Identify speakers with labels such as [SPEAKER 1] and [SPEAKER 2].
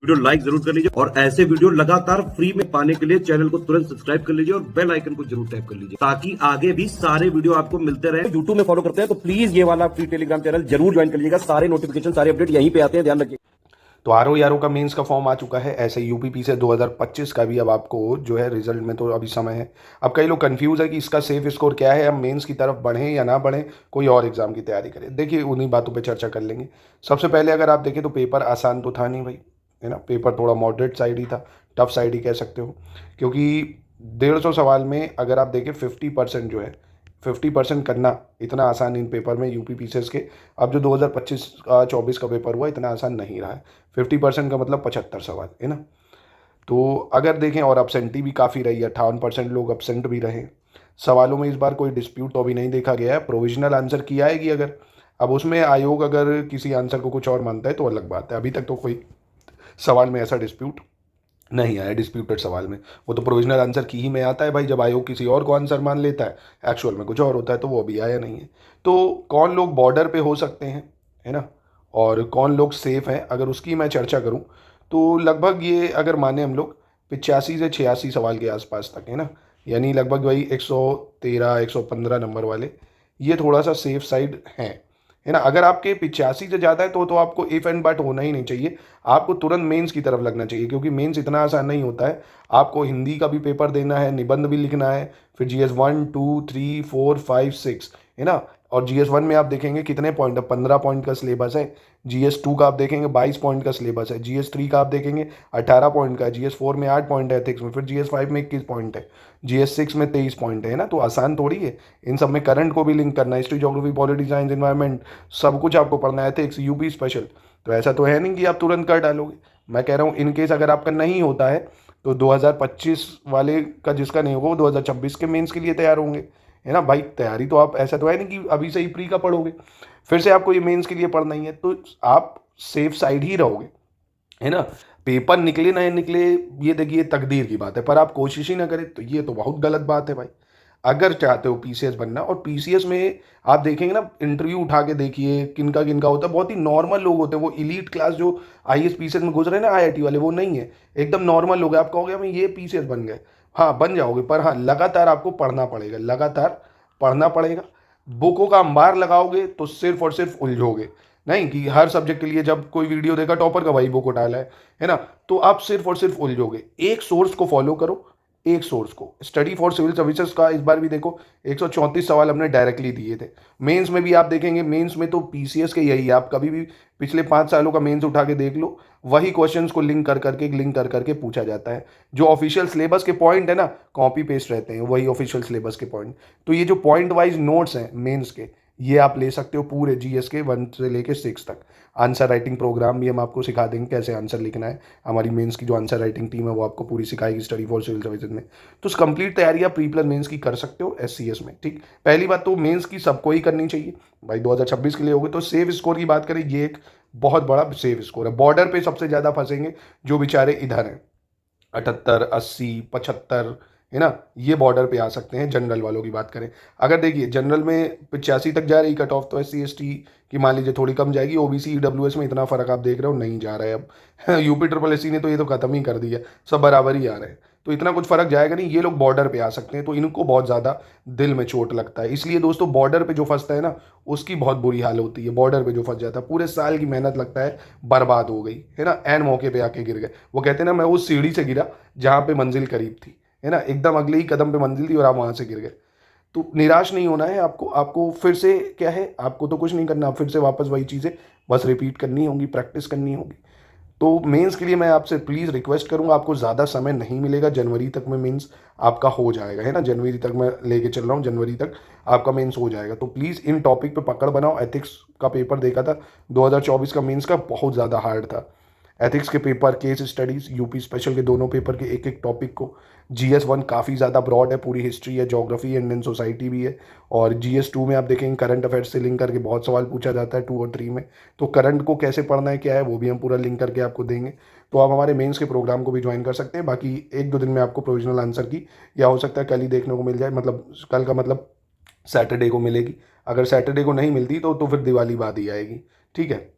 [SPEAKER 1] Video like जरूर कर लीजिए और ऐसे वीडियो लगातार फ्री में पाने के लिए चैनल को तुरंत सब्सक्राइब कर लीजिए और बेल आइकन को जरूर टैप कर लीजिए ताकि आगे भी सारे वीडियो आपको मिलते रहे।
[SPEAKER 2] यूट्यूब में फॉलो करते हैं तो प्लीज ये वाला फ्री टेलीग्राम चैनल जरूर ज्वाइन कर लीजिएगा। सारे नोटिफिकेशन सारे अपडेट यहीं पे आते हैं, ध्यान रखिए।
[SPEAKER 3] तो आरओ का मेंस का फॉर्म आ चुका है, ऐसे यूपीपी से 2025 का भी अब आपको जो है रिजल्ट में तो अभी समय है। अब कई लोग कंफ्यूज है कि इसका सेफ स्कोर क्या है, हम मेंस की तरफ बढ़ें या ना बढ़ें, कोई और एग्जाम की तैयारी करें। देखिए उन्हीं बातों पे चर्चा कर लेंगे। सबसे पहले अगर आप देखें तो पेपर आसान तो था नहीं भाई, है ना। पेपर थोड़ा मॉडरेट साइड ही था, टफ साइड ही कह सकते हो, क्योंकि 150 सवाल में अगर आप देखें 50% जो है 50% करना इतना आसान इन पेपर में यूपी पीसीएस के अब जो 2025-24 का पेपर हुआ इतना आसान नहीं रहा है। 50% का मतलब 75 सवाल, है ना। तो अगर देखें और अपसेंटी भी काफ़ी रही है, 58% लोग अपसेंट भी रहे। सवालों में इस बार कोई डिस्प्यूट तो अभी नहीं देखा गया है। प्रोविजनल आंसर किया है कि अगर अब उसमें आयोग अगर किसी आंसर को कुछ और मानता है तो अलग बात है। अभी तक तो कोई सवाल में ऐसा डिस्प्यूट नहीं आया, डिस्प्यूटेड सवाल में। वो तो प्रोविजनल आंसर की ही में आता है भाई, जब आयोग किसी और को आंसर मान लेता है, एक्चुअल में कुछ और होता है, तो वो अभी आया नहीं है। तो कौन लोग बॉर्डर पे हो सकते हैं, है ना, और कौन लोग सेफ हैं, अगर उसकी मैं चर्चा करूं तो लगभग ये अगर माने हम लोग 85 से 86 सवाल के आसपास तक, है ना, यानी लगभग वही 113 115 नंबर वाले, ये थोड़ा सा सेफ साइड हैं, है ना। अगर आपके 85 से ज़्यादा है तो आपको इफ़ एंड बट होना ही नहीं चाहिए, आपको तुरंत मेंस की तरफ लगना चाहिए, क्योंकि मेंस इतना आसान नहीं होता है। आपको हिंदी का भी पेपर देना है, निबंध भी लिखना है, फिर जीएस 1 2 3 4 5 6, है ना। और जीएस 1 में आप देखेंगे कितने पॉइंट है, 15 पॉइंट का सिलेबस है। जीएस 2 का आप देखेंगे 22 पॉइंट का सिलेबस है। जीएस 3 का आप देखेंगे 18 पॉइंट का है। जीएस 4 में 8 पॉइंट है एथिक्स में, फिर जीएस 5 में 21 पॉइंट है, जीएस 6 में 23 पॉइंट है ना। तो आसान थोड़ी है। इन सब में करंट को भी लिंक करना है, history geography polity science environment सब कुछ आपको पढ़ना है, एथिक्स यूपी स्पेशल। तो ऐसा तो है नहीं कि आप तुरंत कर डालोगे। मैं कह रहा हूँ इनकेस अगर आपका नहीं होता है तो 2025 वाले का जिसका नहीं होगा वो 2026 के मेंस के लिए तैयार होंगे, है ना भाई। तैयारी तो आप ऐसा तो है नहीं कि अभी से ही प्री का पढ़ोगे, फिर से आपको ये मेंस के लिए पढ़ना ही है, तो आप सेफ साइड ही रहोगे, है ना। पेपर निकले ना निकले ये देखिए तकदीर की बात है, पर आप कोशिश ही ना करें तो ये तो बहुत गलत बात है भाई। अगर चाहते हो पीसीएस बनना, और पीसीएस में आप देखेंगे ना, इंटरव्यू उठा के देखिए किनका किनका होता है, बहुत ही नॉर्मल लोग होते हैं। वो इलीट क्लास जो आईएएस पीसीएस में घुस रहे हैं ना, आईआईटी वाले, वो नहीं है, एकदम नॉर्मल लोग हैं। आप कहोगे हम ये पीसीएस बन गए, हाँ बन जाओगे, पर हाँ लगातार आपको पढ़ना पड़ेगा, लगातार पढ़ना पड़ेगा। बुकों का अंबार लगाओगे तो सिर्फ और सिर्फ उलझोगे। नहीं कि हर सब्जेक्ट के लिए जब कोई वीडियो देखा टॉपर का भाई बुक उठाला है ना, तो आप सिर्फ और सिर्फ उलझोगे। एक सोर्स को फॉलो करो, एक सोर्स को। स्टडी फॉर सिविल सर्विसेज का इस बार भी देखो 134 सवाल हमने डायरेक्टली दिए थे। मेंस में भी आप देखेंगे, मेंस में तो पीसीएस के यही है, आप कभी भी पिछले 5 सालों का मेंस उठा के देख लो, वही क्वेश्चंस को लिंक कर करके पूछा जाता है। जो ऑफिशियल सिलेबस के पॉइंट है ना, कॉपी पेस्ट रहते हैं, वही ऑफिशियल सिलेबस के पॉइंट। तो ये जो पॉइंट वाइज नोट्स हैं मेंस के, ये आप ले सकते हो पूरे जीएस के 1 से लेके 6 तक। आंसर राइटिंग प्रोग्राम भी हम आपको सिखा देंगे कैसे आंसर लिखना है। हमारी मेंस की जो आंसर राइटिंग टीम है वो आपको पूरी सिखाएगी स्टडी फॉर सिविल सर्विसेज में। तो कंप्लीट तैयारी आप प्री प्लस मेंस की कर सकते हो एससीएस में, ठीक। पहली बात तो मेंस की सबको ही करनी चाहिए भाई, 2026 के लिए होगी। तो सेफ स्कोर की बात करें, ये एक बहुत बड़ा सेफ स्कोर है। बॉर्डर पे सबसे ज़्यादा फंसेंगे जो बेचारे इधर हैं, 78 80 75, है ना, ये बॉर्डर पे आ सकते हैं। जनरल वालों की बात करें, अगर देखिए जनरल में 85 तक जा रही कट ऑफ, तो एससी एसटी की मान लीजिए थोड़ी कम जाएगी। ओबीसी ईडब्ल्यूएस में इतना फर्क आप देख रहे हो नहीं जा रहा है अब। यूपी ट्रिपल एससी ने तो ये तो खत्म ही कर दिया, सब बराबर ही आ रहे हैं, तो इतना कुछ फर्क जाएगा नहीं। ये लोग बॉर्डर पे आ सकते हैं, तो इनको बहुत ज़्यादा दिल में चोट लगता है। इसलिए दोस्तों बॉर्डर पे जो फंसता है ना, उसकी बहुत बुरी हाल होती है। बॉर्डर पे जो फंस जाता है, पूरे साल की मेहनत लगता है बर्बाद हो गई, है ना, एन मौके पे आके गिर गए। वो कहते हैं ना, मैं उस सीढ़ी से गिरा जहाँ पे मंजिल करीब थी, है ना, एकदम अगले ही कदम पे मंजिल थी और आप वहां से गिर गए। तो निराश नहीं होना है आपको। आपको फिर से क्या है, आपको तो कुछ नहीं करना, आप फिर से वापस वही चीज़ें बस रिपीट करनी होगी, प्रैक्टिस करनी होगी। तो मेंस के लिए मैं आपसे प्लीज़ रिक्वेस्ट करूंगा, आपको ज़्यादा समय नहीं मिलेगा, जनवरी तक में मेंस आपका हो जाएगा, है ना। जनवरी तक मैं लेके चल रहा हूँ, जनवरी तक आपका मेंस हो जाएगा। तो प्लीज़ इन टॉपिक पे पकड़ बनाओ। एथिक्स का पेपर देखा था 2024 का मेंस का, बहुत ज़्यादा हार्ड था। एथिक्स के paper, case studies, UP special के दोनों पेपर के एक एक टॉपिक को। जीएस 1 काफ़ी ज़्यादा ब्रॉड है, पूरी हिस्ट्री है, ज्योग्राफी, इंडियन सोसाइटी भी है। और जीएस 2 में आप देखेंगे करंट अफेयर्स से लिंक करके बहुत सवाल पूछा जाता है 2 और 3 में। तो करंट को कैसे पढ़ना है क्या है वो भी हम पूरा लिंक करके आपको देंगे। तो आप हमारे मेंस के प्रोग्राम को भी ज्वाइन कर सकते हैं। बाकी 1-2 दिन में आपको प्रोविजनल आंसर की, या हो सकता है कल ही देखने को मिल जाए, मतलब कल का मतलब सैटरडे को मिलेगी। अगर सैटरडे को नहीं मिलती तो फिर दिवाली बाद ही आएगी, ठीक है।